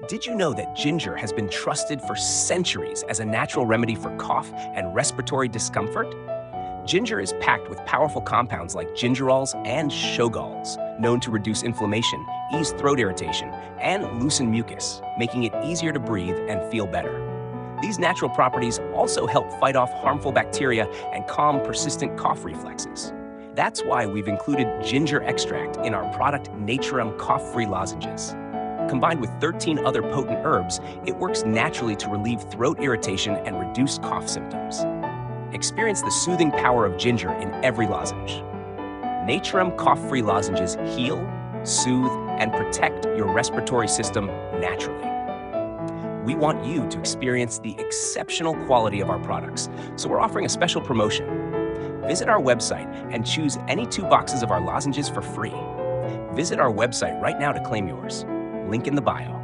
Did you know that ginger has been trusted for centuries as a natural remedy for cough and respiratory discomfort? Ginger is packed with powerful compounds like gingerols and shogalls, known to reduce inflammation, ease throat irritation, and loosen mucus, making it easier to breathe and feel better. These natural properties also help fight off harmful bacteria and calm persistent cough reflexes. That's why we've included ginger extract in our product Naturem cough-free lozenges. Combined with 13 other potent herbs, it works naturally to relieve throat irritation and reduce cough symptoms. Experience the soothing power of ginger in every lozenge. Naturem cough-free lozenges heal, soothe, and protect your respiratory system naturally. We want you to experience the exceptional quality of our products, so we're offering a special promotion. Visit our website and choose any 2 boxes of our lozenges for free. Visit our website right now to claim yours. Link in the bio.